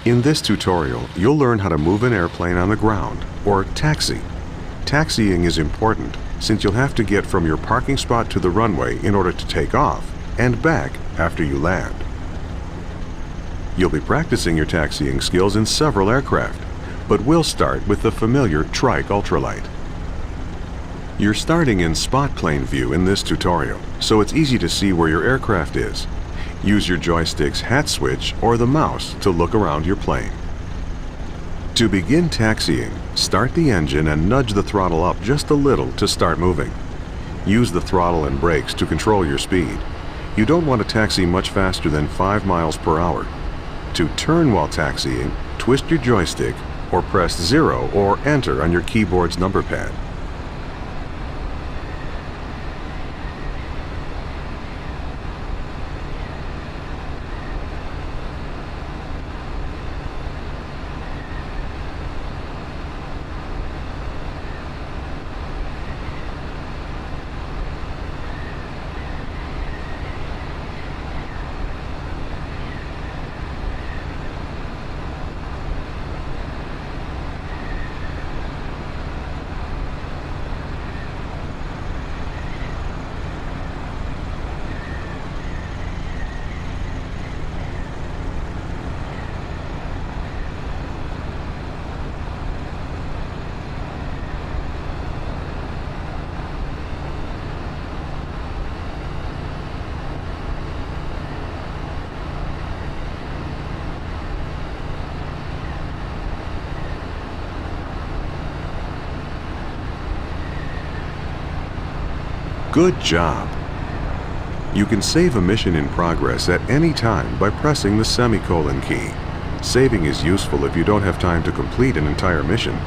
In this tutorial, you'll learn how to move an airplane on the ground, or taxi. Taxiing is important since you'll have to get from your parking spot to the runway in order to take off and back after you land. You'll be practicing your taxiing skills in several aircraft, but we'll start with the familiar trike ultralight. You're starting in spot plane view in this tutorial, so it's easy to see where your aircraft is. Use your joystick's hat switch or the mouse to look around your plane. To begin taxiing, start the engine and nudge the throttle up just a little to start moving. Use the throttle and brakes to control your speed. You don't want to taxi much faster than 5 miles per hour. To turn while taxiing, twist your joystick or press 0 or enter on your keyboard's number pad. Good job! You can save a mission in progress at any time by pressing the semicolon key. Saving is useful if you don't have time to complete an entire mission,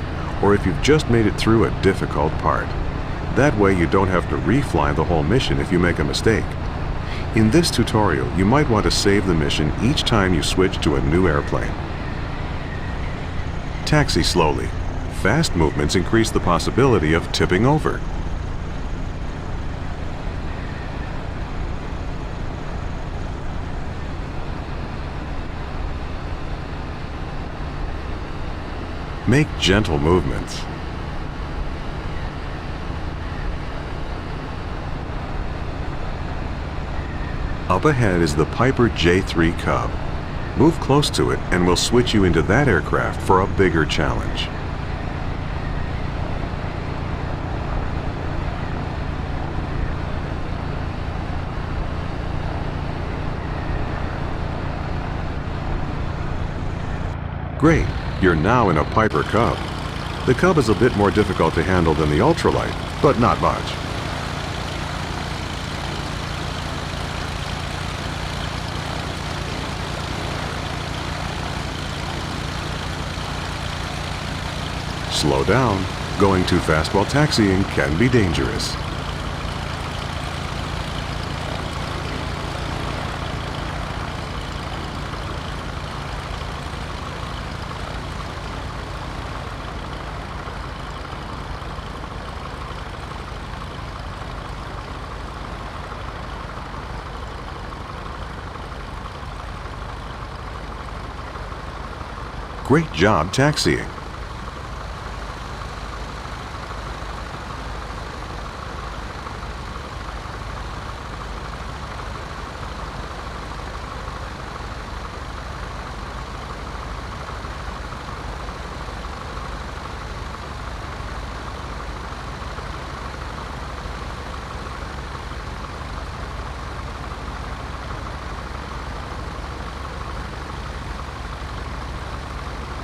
or if you've just made it through a difficult part. That way you don't have to refly the whole mission if you make a mistake. In this tutorial, you might want to save the mission each time you switch to a new airplane. Taxi slowly. Fast movements increase the possibility of tipping over. Make gentle movements. Up ahead is the Piper J3 Cub. Move close to it and we'll switch you into that aircraft for a bigger challenge. Great! You're now in a Piper Cub. The Cub is a bit more difficult to handle than the ultralight, but not much. Slow down. Going too fast while taxiing can be dangerous. Great job taxiing.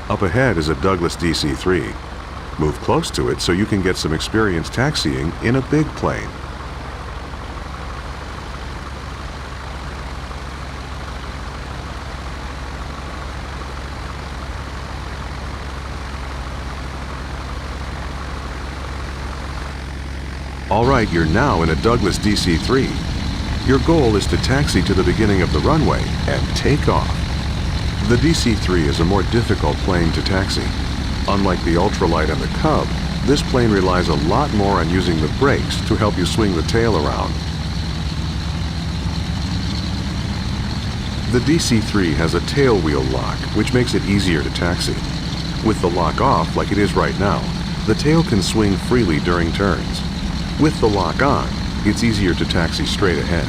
Up ahead is a Douglas DC-3. Move close to it so you can get some experience taxiing in a big plane. All right, you're now in a Douglas DC-3. Your goal is to taxi to the beginning of the runway and take off. The DC-3 is a more difficult plane to taxi. Unlike the ultralight and the Cub, this plane relies a lot more on using the brakes to help you swing the tail around. The DC-3 has a tail wheel lock, which makes it easier to taxi. With the lock off, like it is right now, the tail can swing freely during turns. With the lock on, it's easier to taxi straight ahead.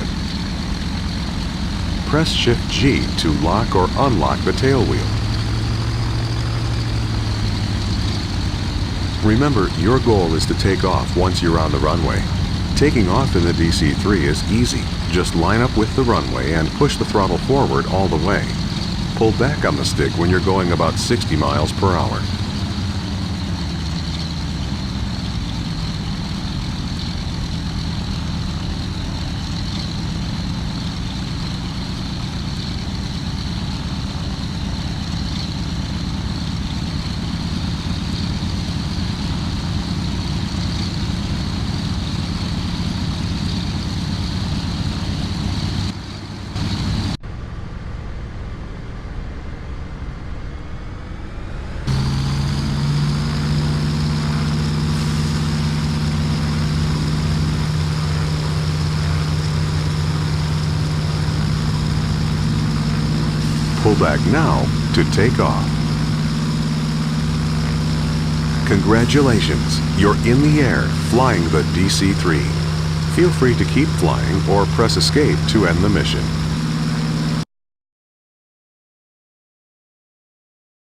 Press Shift-G to lock or unlock the tail wheel. Remember, your goal is to take off once you're on the runway. Taking off in the DC-3 is easy. Just line up with the runway and push the throttle forward all the way. Pull back on the stick when you're going about 60 miles per hour. Pull back now to take off. Congratulations, you're in the air flying the DC-3. Feel free to keep flying or press escape to end the mission.